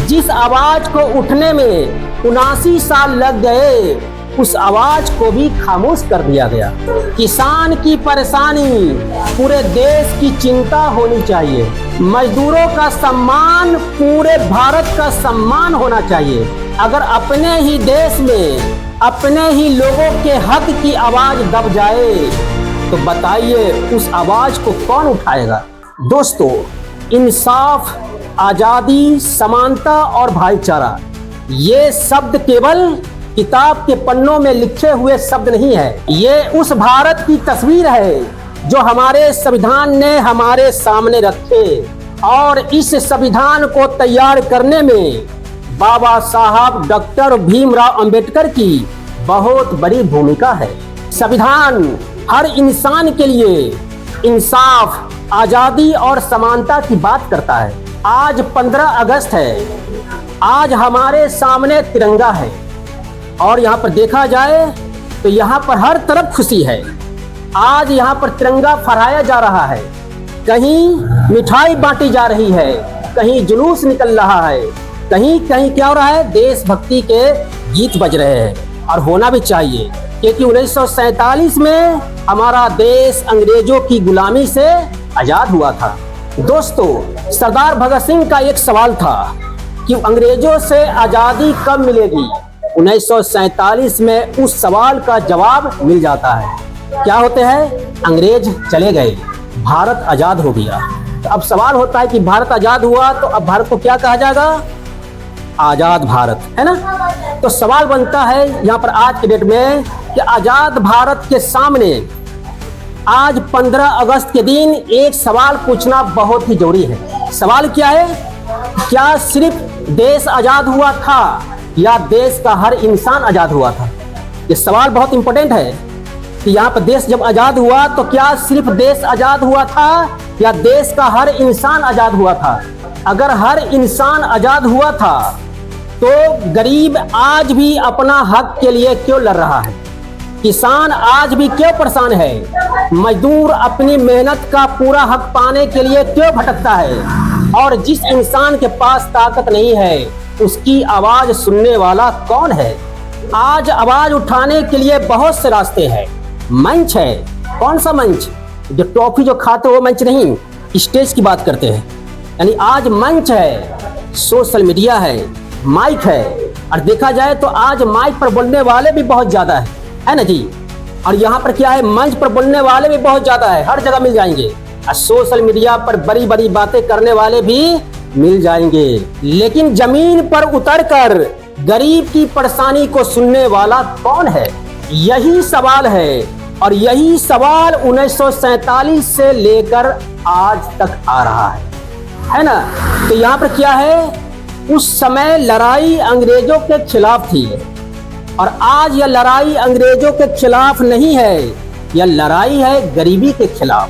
जिस आवाज को उठने में 79 साल लग गए, उस आवाज को भी खामोश कर दिया गया। किसान की परेशानी पूरे देश की चिंता होनी चाहिए। मजदूरों का सम्मान पूरे भारत का सम्मान होना चाहिए। अगर अपने ही देश में अपने ही लोगों के हक की आवाज दब जाए तो बताइए उस आवाज को कौन उठाएगा। दोस्तों, इंसाफ, आजादी, समानता और भाईचारा, ये शब्द केवल किताब के पन्नों में लिखे हुए शब्द नहीं है। ये उस भारत की तस्वीर है जो हमारे संविधान ने हमारे सामने रखे, और इस संविधान को तैयार करने में बाबा साहब डॉक्टर भीमराव अंबेडकर की बहुत बड़ी भूमिका है। संविधान हर इंसान के लिए इंसाफ, आजादी और समानता की बात करता है। आज 15 अगस्त है। आज हमारे सामने तिरंगा है और यहाँ पर देखा जाए तो यहाँ पर हर तरफ खुशी है। आज यहाँ पर तिरंगा फहराया जा रहा है, कहीं मिठाई बांटी जा रही है, कहीं जुलूस निकल रहा है, कहीं कहीं क्या हो रहा है, देशभक्ति के गीत बज रहे हैं। और होना भी चाहिए, क्योंकि 1947 में हमारा देश अंग्रेजों की गुलामी से आजाद हुआ था। दोस्तों, सरदार भगत सिंह का एक सवाल था कि अंग्रेजों से आजादी कब मिलेगी। 1947 में उस सवाल का जवाब मिल जाता है। क्या होते हैं? अंग्रेज चले गए, भारत आजाद हो गया। तो अब सवाल होता है कि भारत आजाद हुआ तो अब भारत को क्या कहा जाएगा? आजाद भारत, है ना। तो सवाल बनता है यहाँ पर आज के डेट में कि आजाद भारत के सामने आज 15 अगस्त के दिन एक सवाल पूछना बहुत ही जरूरी है। सवाल क्या है? क्या सिर्फ देश आजाद हुआ था या देश का हर इंसान आजाद हुआ था? ये सवाल बहुत इंपॉर्टेंट है कि यहाँ पर देश जब आजाद हुआ तो क्या सिर्फ देश आजाद हुआ था या देश का हर इंसान आजाद हुआ था? अगर हर इंसान आजाद हुआ था तो गरीब आज भी अपना हक के लिए क्यों लड़ रहा है? किसान आज भी क्यों परेशान है? मजदूर अपनी मेहनत का पूरा हक पाने के लिए क्यों भटकता है? और जिस इंसान के पास ताकत नहीं है, उसकी आवाज सुनने वाला कौन है? आज आवाज उठाने के लिए बहुत से रास्ते हैं। मंच है। कौन सा मंच? जो टॉफी जो खाते वो मंच नहीं, स्टेज की बात करते हैं। यानी आज मंच है, सोशल मीडिया है, माइक है। और देखा जाए तो आज माइक पर बोलने वाले भी बहुत ज्यादा है ना जी। और यहाँ पर क्या है, मंच पर बोलने वाले भी बहुत ज्यादा है, हर जगह मिल जाएंगे। और सोशल मीडिया पर बड़ी बड़ी बातें करने वाले भी मिल जाएंगे। लेकिन जमीन पर उतरकर गरीब की परेशानी को सुनने वाला कौन है? यही सवाल है। और यही सवाल 1947 से लेकर आज तक आ रहा है ना। तो यहाँ पर क्या है, उस समय लड़ाई अंग्रेजों के खिलाफ थी और आज यह लड़ाई अंग्रेजों के खिलाफ नहीं है। यह लड़ाई है गरीबी के खिलाफ,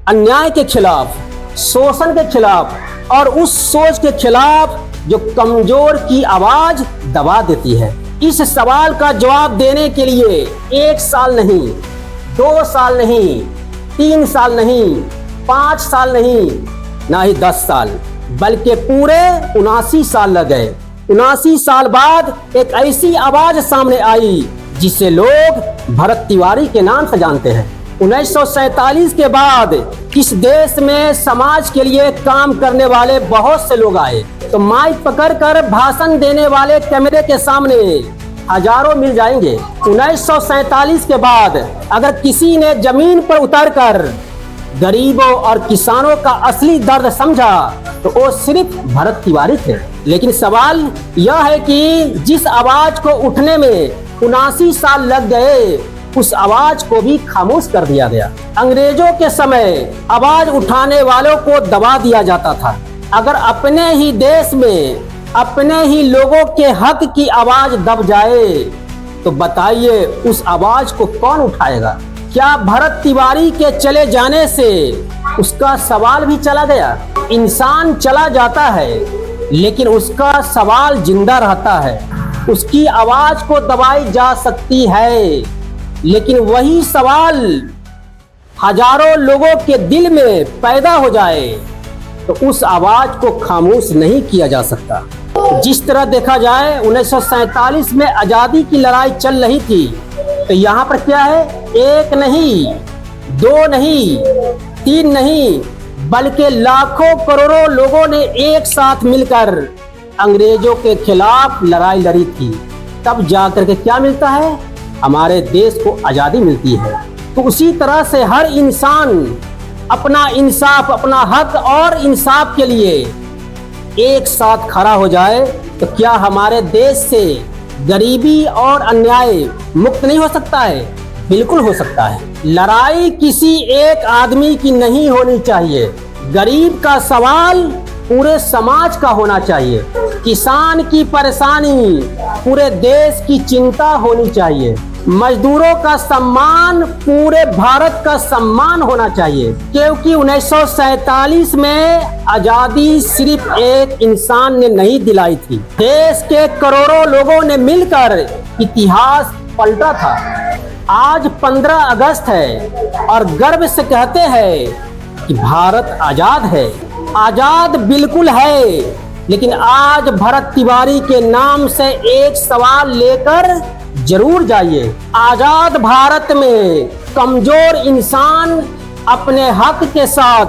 अन्याय के खिलाफ, शोषण के खिलाफ, और उस सोच के खिलाफ जो कमजोर की आवाज दबा देती है। इस सवाल का जवाब देने के लिए 1 साल नहीं, 2 साल नहीं, 3 साल नहीं, 5 साल नहीं, ना ही 10 साल, बल्कि पूरे 79 साल लग गए। 79 साल बाद एक ऐसी आवाज सामने आई जिसे लोग भरत तिवारी के नाम से जानते हैं। 1947 के बाद इस देश में समाज के लिए काम करने वाले बहुत से लोग आए। तो माइक पकड़कर भाषण देने वाले कैमरे के सामने हजारों मिल जाएंगे। 1947 के बाद अगर किसी ने जमीन पर उतरकर गरीबों और किसानों का असली दर्द समझा तो वो सिर्फ भरत तिवारी थे। लेकिन सवाल यह है कि जिस आवाज को उठने में 79 साल लग गए, उस आवाज को भी खामोश कर दिया गया। अंग्रेजों के समय आवाज उठाने वालों को दबा दिया जाता था। अगर अपने ही देश में अपने ही लोगों के हक की आवाज दब जाए तो बताइए उस आवाज को कौन उठाएगा? क्या भरत तिवारी के चले जाने से उसका सवाल भी चला गया? इंसान चला जाता है लेकिन उसका सवाल जिंदा रहता है। उसकी आवाज को दबाई जा सकती है, लेकिन वही सवाल हजारों लोगों के दिल में पैदा हो जाए तो उस आवाज को खामोश नहीं किया जा सकता। जिस तरह देखा जाए 1947 में आजादी की लड़ाई चल रही थी, तो यहाँ पर क्या है, एक नहीं, दो नहीं, तीन नहीं, बल्कि लाखों करोड़ों लोगों ने एक साथ मिलकर अंग्रेजों के खिलाफ लड़ाई लड़ी थी। तब जाकर के क्या मिलता है, हमारे देश को आजादी मिलती है। तो उसी तरह से हर इंसान अपना इंसाफ, अपना हक और इंसाफ के लिए एक साथ खड़ा हो जाए, तो क्या हमारे देश से गरीबी और अन्याय मुक्त नहीं हो सकता है? बिल्कुल हो सकता है। लड़ाई किसी एक आदमी की नहीं होनी चाहिए। गरीब का सवाल पूरे समाज का होना चाहिए। किसान की परेशानी पूरे देश की चिंता होनी चाहिए। मजदूरों का सम्मान पूरे भारत का सम्मान होना चाहिए, क्योंकि 1947 में आजादी सिर्फ एक इंसान ने नहीं दिलाई थी, देश के करोड़ों लोगों ने मिलकर इतिहास पलटा था। आज 15 अगस्त है और गर्व से कहते हैं कि भारत आजाद है। आजाद बिल्कुल है, लेकिन आज भरत तिवारी के नाम से एक सवाल लेकर जरूर जाइए। आजाद भारत में कमजोर इंसान अपने हक के साथ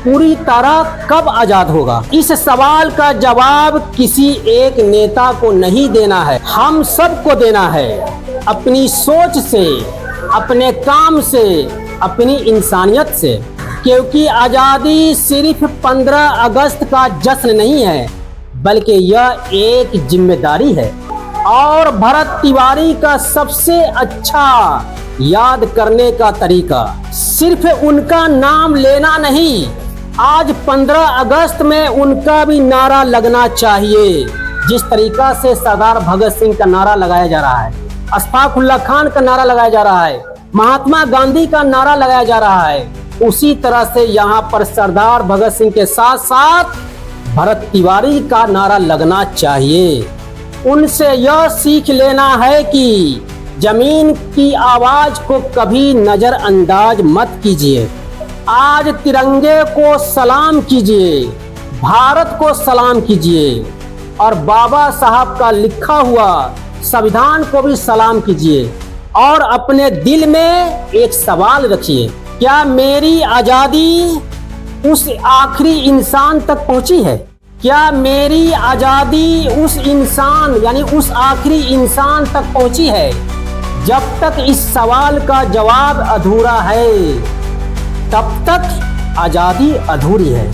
पूरी तरह कब आजाद होगा? इस सवाल का जवाब किसी एक नेता को नहीं देना है, हम सबको देना है। अपनी सोच से, अपने काम से, अपनी इंसानियत से। क्योंकि आजादी सिर्फ 15 अगस्त का जश्न नहीं है, बल्कि यह एक जिम्मेदारी है। और भरत तिवारी का सबसे अच्छा याद करने का तरीका सिर्फ उनका नाम लेना नहीं, आज 15 अगस्त में उनका भी नारा लगना चाहिए। जिस तरीका से सरदार भगत सिंह का नारा लगाया जा रहा है, अशफाक उल्लाह खान का नारा लगाया जा रहा है, महात्मा गांधी का नारा लगाया जा रहा है, उसी तरह से यहाँ पर सरदार भगत सिंह के साथ साथ भरत तिवारी का नारा लगना चाहिए। उनसे यह सीख लेना है कि जमीन की आवाज को कभी नजरअंदाज मत कीजिए। आज तिरंगे को सलाम कीजिए, भारत को सलाम कीजिए और बाबा साहब का लिखा हुआ संविधान को भी सलाम कीजिए। और अपने दिल में एक सवाल रखिए, क्या मेरी आजादी उस आखिरी इंसान तक पहुंची है? क्या मेरी आजादी उस इंसान यानी उस आखिरी इंसान तक पहुंची है? जब तक इस सवाल का जवाब अधूरा है, तब तक आजादी अधूरी है।